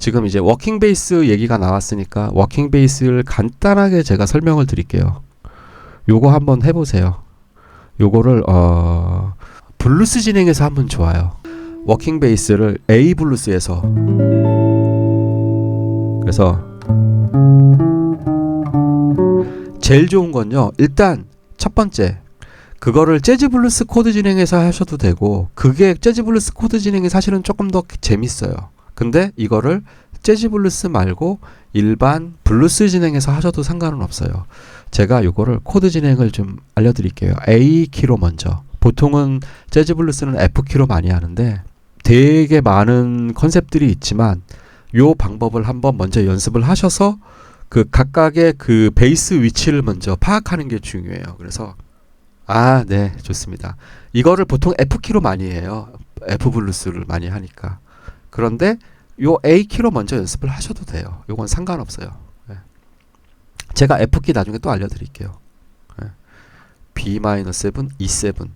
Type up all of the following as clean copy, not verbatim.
지금 이제 워킹 베이스 얘기가 나왔으니까 워킹 베이스를 간단하게 제가 설명을 드릴게요. 요거 한번 해보세요. 요거를 블루스 진행해서 하면 좋아요. 워킹 베이스를 A 블루스에서, 그래서 제일 좋은 건요, 일단 첫 번째 그거를 재즈 블루스 코드 진행해서 하셔도 되고, 그게 재즈 블루스 코드 진행이 사실은 조금 더 재밌어요. 근데 이거를 재즈 블루스 말고 일반 블루스 진행해서 하셔도 상관은 없어요. 제가 요거를 코드 진행을 좀 알려드릴게요. A 키로 먼저. 보통은 재즈 블루스는 F 키로 많이 하는데 되게 많은 컨셉들이 있지만 요 방법을 한번 먼저 연습을 하셔서 그 각각의 그 베이스 위치를 먼저 파악하는 게 중요해요. 그래서 네, 좋습니다. 이거를 보통 F 키로 많이 해요. F 블루스를 많이 하니까. 그런데 요 A 키로 먼저 연습을 하셔도 돼요. 요건 상관없어요. 네. 제가 F 키 나중에 또 알려드릴게요. 네. B-7, E7.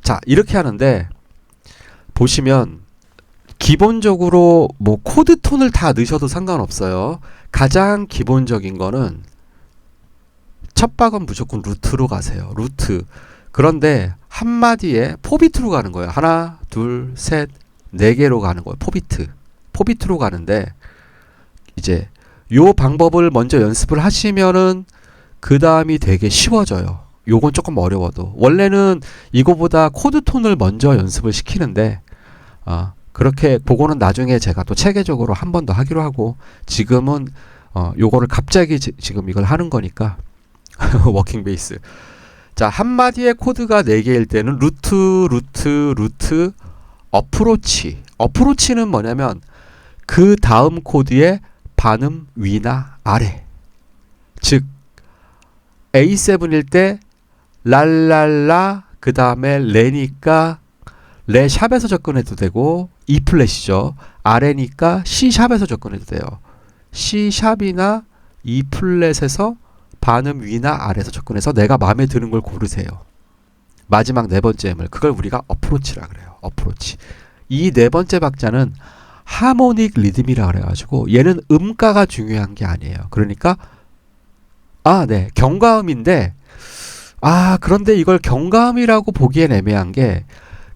자, 이렇게 하는데 보시면 기본적으로 뭐 코드 톤을 다 넣으셔도 상관없어요. 가장 기본적인 거는 첫 박은 무조건 루트로 가세요. 루트. 그런데 한마디에 4비트로 가는 거예요. 하나, 둘, 셋, 4개로 가는 거예요. 4비트로 가는데 이제 요 방법을 먼저 연습을 하시면은 그 다음이 되게 쉬워져요. 요건 조금 어려워도 원래는 이거보다 코드 톤을 먼저 연습을 시키는데 그렇게 그거는 나중에 제가 또 체계적으로 한 번 더 하기로 하고, 지금은 요거를 갑자기 지금 이걸 하는 거니까 워킹 베이스. 자, 한마디의 코드가 4개일 때는 루트, 어프로치는 뭐냐면 그 다음 코드의 반음 위나 아래. 즉 A7일 때 랄랄라, 그 다음에 레니까 레 샵에서 접근해도 되고, E 플랫이죠. 아래니까 C 샵에서 접근해도 돼요. C 샵이나 E 플랫에서 반음 위나 아래에서 접근해서 내가 마음에 드는 걸 고르세요. 마지막 네 번째 음을, 그걸 우리가 어프로치라 그래요. 어프로치. 이 네 번째 박자는 하모닉 리듬이라 그래가지고 얘는 음가가 중요한 게 아니에요. 그러니까 네, 경과음인데 그런데 이걸 경과음이라고 보기엔 애매한 게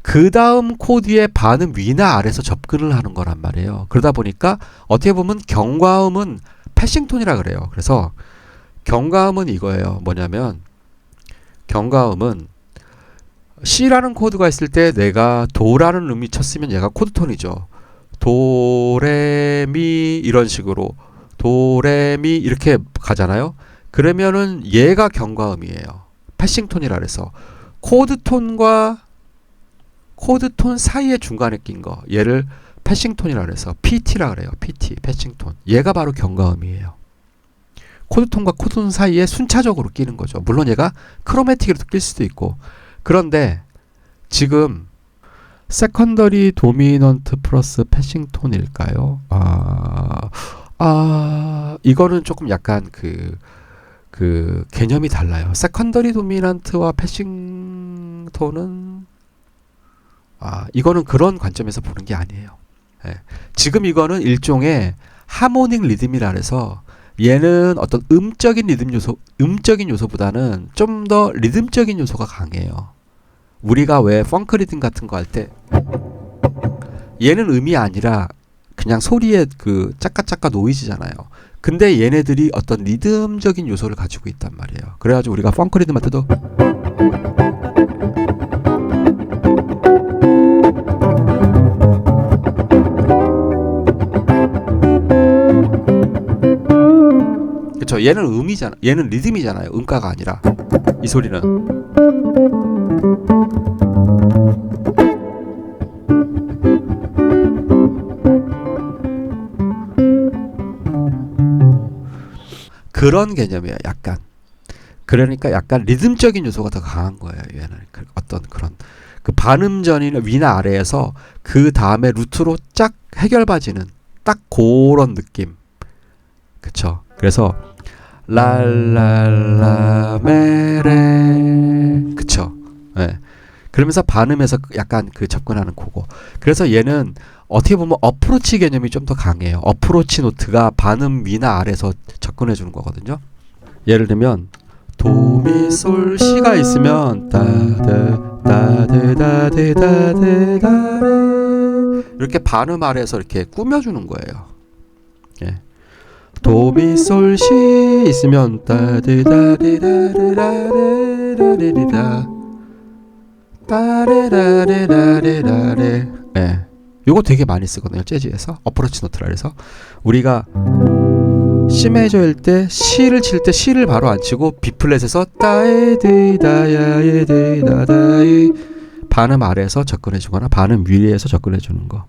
그 다음 코드의 반음 위나 아래에서 접근을 하는 거란 말이에요. 그러다 보니까 어떻게 보면 경과음은 패싱톤이라 그래요. 그래서 경과음은 이거예요. 뭐냐면 경과음은 C라는 코드가 있을 때 내가 도라는 음이 쳤으면 얘가 코드톤이죠. 도레미 이런 식으로 도레미 이렇게 가잖아요. 그러면은 얘가 경과음이에요. 패싱톤이라 그래서 코드톤 사이에 중간에 낀 거, 얘를 패싱톤이라 그래서 PT라 그래요. PT, 패싱톤. 얘가 바로 경과음이에요. 코드톤과 코드톤 사이에 순차적으로 끼는 거죠. 물론 얘가 크로매틱으로도 낄 수도 있고. 그런데 지금 세컨더리 도미넌트 플러스 패싱톤일까요? 이거는 조금 약간 그 개념이 달라요. 세컨더리 도미넌트와 패싱톤은 이거는 그런 관점에서 보는 게 아니에요. 지금 이거는 일종의 하모닉 리듬이라 해서 얘는 어떤 음적인 요소보다는 좀 더 리듬적인 요소가 강해요. 우리가 왜 펑크 리듬 같은 거 할 때 얘는 음이 아니라 그냥 소리의 그 짜까짜까 노이즈잖아요. 근데 얘네들이 어떤 리듬적인 요소를 가지고 있단 말이에요. 그래가지고 우리가 펑크 리듬 할 때도 그쵸, 얘는 음이잖아. 얘는 리듬이잖아요. 음가가 아니라. 이 소리는 그런 개념이에요. 약간. 그러니까 약간 리듬적인 요소가 더 강한 거예요. 얘는 어떤 그런 그 반음전이나 위나 아래에서 그 다음에 루트로 쫙 해결받지는 딱 그런 느낌. 그쵸. 그래서 랄랄라 메레, 그쵸. 네. 그러면서 반음에서 약간 그 접근하는 그거. 그래서 얘는 어떻게 보면 어프로치 개념이 좀 더 강해요. 어프로치 노트가 반음 위나 아래에서 접근해 주는 거거든요. 예를 들면 도미솔 시가 있으면 따드 따드 따드 따드 따드 이렇게 반음 아래에서 이렇게 꾸며주는 거예요. 예. 도미솔 시 있으면 따드 따드 따드 따드 따드 따레라레라레라레. 예. 요거 되게 많이 쓰거든요. 재즈에서 어프로치 노트라 해서 우리가 C 메이저일 때 C를 칠 때 C를 바로 안 치고 B 플랫에서 따에데이다야에데이다다이 반음 아래에서 접근해 주거나 반음 위에서 접근해 주는 거.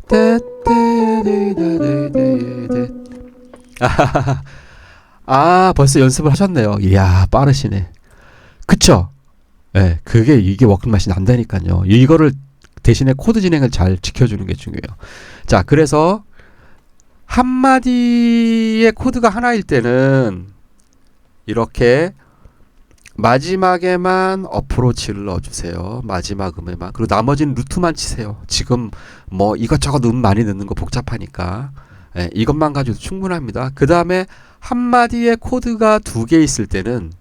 따떼데이다데이데이데. 아, 벌써 연습을 하셨네요. 이야, 빠르시네. 그쵸? 예, 그게 이게 워킹 맛이 난다니까요. 이거를 대신에 코드 진행을 잘 지켜주는 게 중요해요. 자, 그래서 한마디의 코드가 하나일 때는 이렇게 마지막에만 어프로치를 넣어주세요. 마지막 음에만. 그리고 나머지는 루트만 치세요. 지금 뭐 이것저것 많이 넣는 거 복잡하니까. 예, 이것만 가지고도 충분합니다. 그 다음에 한마디의 코드가 두 개 있을 때는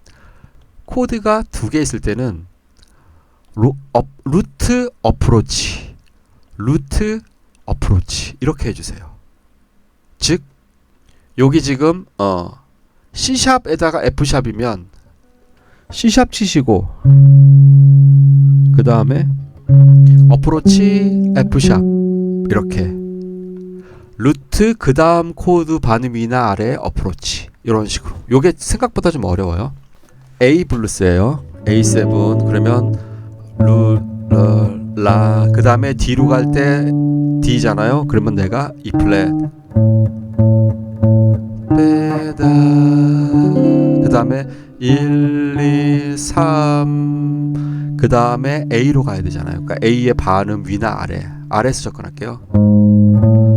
루트 어프로치 이렇게 해주세요. 즉 여기 지금 C샵에다가 F샵이면 C샵 치시고 그 다음에 어프로치 F샵 이렇게 루트 그 다음 코드 반음 위나 아래 어프로치 이런 식으로. 요게 생각보다 좀 어려워요. A 블루스예요. A7 그러면 라 그 다음에 D로 갈 때 D잖아요. 그러면 내가 E 플랫 빼다 그 다음에 1, 2, 3 그 다음에 A로 가야 되잖아요. 그러니까 A의 반음 위나 아래에서 접근할게요.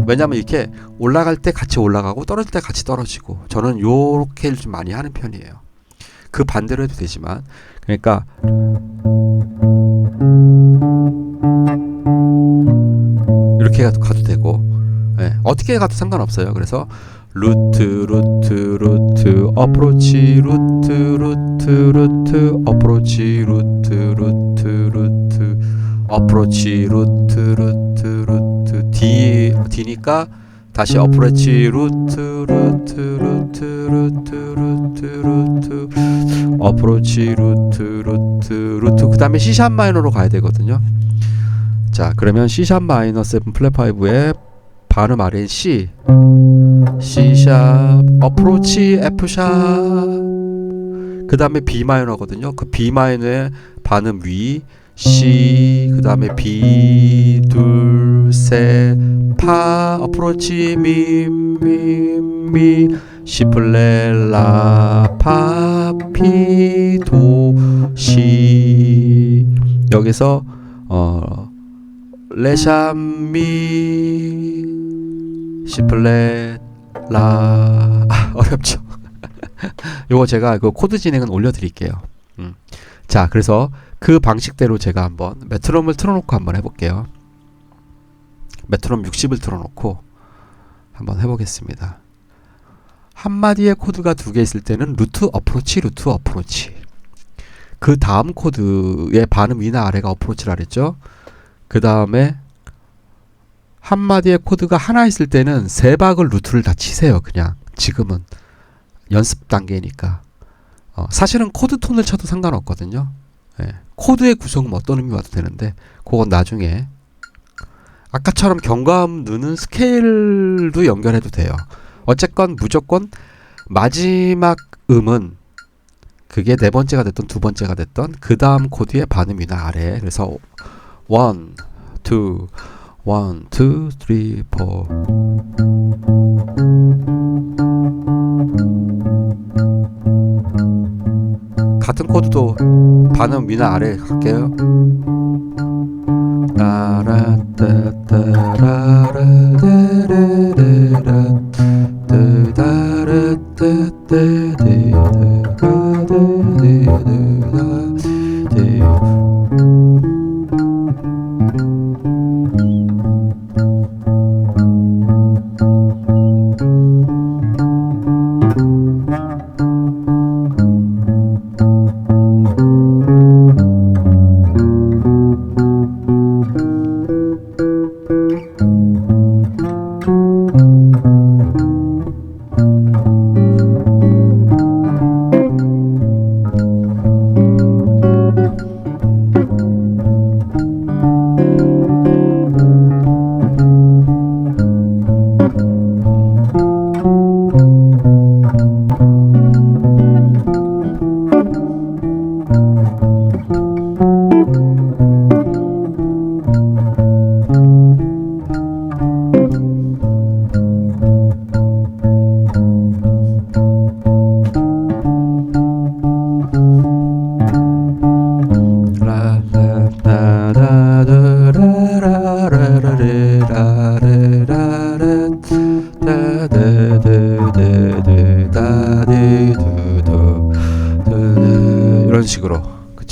왜냐면 이렇게 올라갈 때 같이 올라가고 떨어질 때 같이 떨어지고 저는 요렇게 좀 많이 하는 편이에요. 그 반대로 해도 되지만 그러니까 이렇게 가도 되고 예, 어떻게 가도 상관없어요. 그래서 루트 어프로치 루트 어프로치 루트 어프로치 루트 D니까 다시 어프로치 루트 어프로치 루트 그 다음에 C샵 마이너로 가야 되거든요. 자, 그러면 C샵 마이너 7 플랫 5의 반음 아래인 C샵 어프로치 F샵 그 다음에 B 마이너거든요. 그 B 마이너의 반음 위 C 그 다음에 B 둘 셋 파 어프로치 미 C 플랫 라 파 피 도 시 여기서 레샵 미 C 플랫 라 어렵죠. 요거 제가 그 코드 진행은 올려드릴게요. 자, 그래서 그 방식대로 제가 한번 메트로놈을 틀어놓고 한번 해볼게요. 메트로놈 60을 틀어놓고 한번 해보겠습니다. 한마디의 코드가 두 개 있을 때는 루트 어프로치 그 다음 코드의 반음 위나 아래가 어프로치라 그랬죠. 그 다음에 한마디의 코드가 하나 있을 때는 세 박을 루트를 다 치세요. 그냥 지금은 연습 단계니까 사실은 코드 톤을 쳐도 상관없거든요. 예, 코드의 구성은 어떤 의미 와도 되는데 그건 나중에 아까처럼 경과음 넣는 스케일도 연결해도 돼요. 어쨌건 무조건 마지막 음은 그게 네 번째가 됐던 두 번째가 됐던 그 다음 코드의 반음이나 아래. 그래서 1, 2, 1, 2, 3, 4 같은 코드도 반음 위나 아래 갈게요.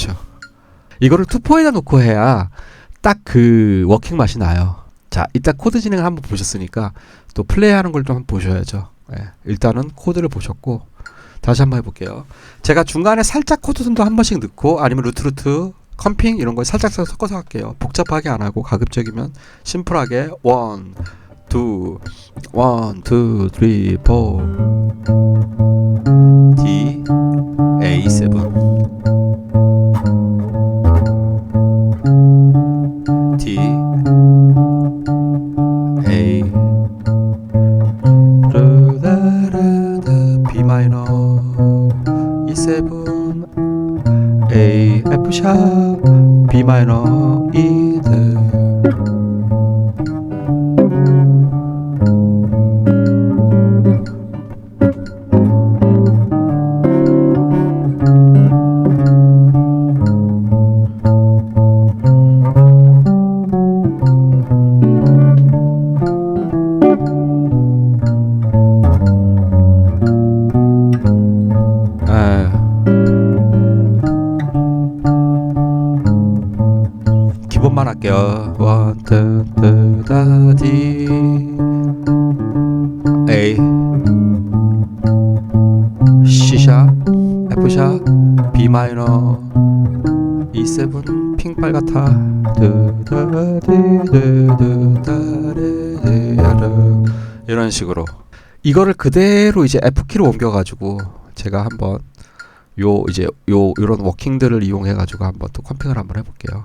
그쵸. 이거를 투포에다 놓고 해야 딱 그 워킹 맛이 나요. 자, 이따 코드 진행을 한번 보셨으니까 또 플레이하는 걸 좀 한번 보셔야죠. 예, 일단은 코드를 보셨고 다시 한번 해볼게요. 제가 중간에 살짝 코드도 한 번씩 넣고 아니면 루트 컴핑 이런 걸 살짝 섞어서 할게요. 복잡하게 안 하고 가급적이면 심플하게 1, 2, 1, 2, 3, 4 D, A7 D, A B 마이너 E7 A F 샵 B 마이너 E 드 기본만 할게요. 1, 2, 다 D A C 샵 F 샵 B 마이너 E7 핑 빨갛다 이런 식으로 이거를 그대로 이제 F키로 옮겨가지고 제가 한번 요런 워킹들을 이용해가지고 한번 또 컴핑을 한번 해볼게요.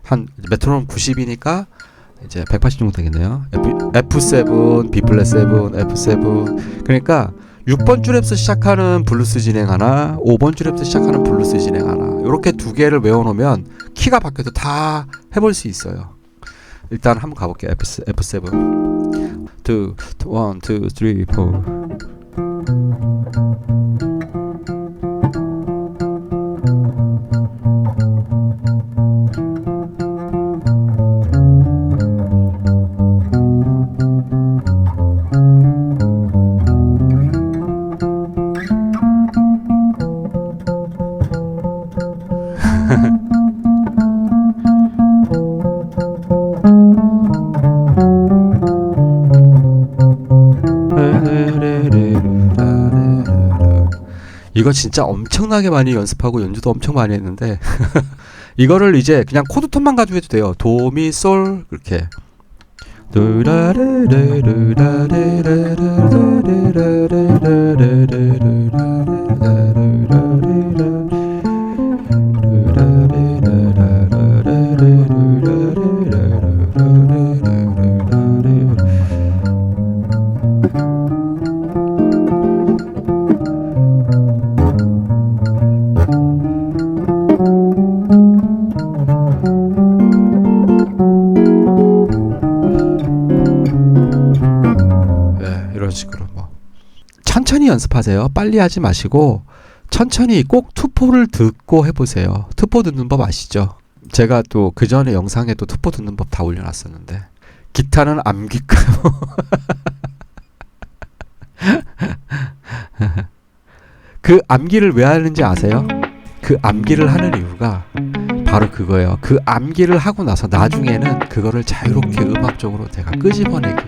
한 메트로놈 90이니까 이제 180 정도 되겠네요. F7, B 플랫 7, F7. 그러니까 6번 줄에서 시작하는 블루스 진행 하나, 5번 줄에서 시작하는 블루스 진행 하나. 이렇게 두 개를 외워놓으면 키가 바뀌어도 다 해볼 수 있어요. 일단 한번 가볼게요. F7. 1, 2, 3, 4. 이거 진짜 엄청나게 많이 연습하고 연주도 엄청 많이 했는데 이거를 이제 그냥 코드톤만 가지고 해도 돼요. 도미솔 그렇게 이런 식으로 뭐 천천히 연습하세요. 빨리 하지 마시고 천천히 꼭 투포를 듣고 해보세요. 투포 듣는 법 아시죠? 제가 또 그 전에 영상에 또 투포 듣는 법 다 올려놨었는데 기타는 암기가요. 그 암기를 왜 하는지 아세요? 그 암기를 하는 이유가 바로 그거예요. 그 암기를 하고 나서 나중에는 그거를 자유롭게 음악적으로 제가 끄집어내기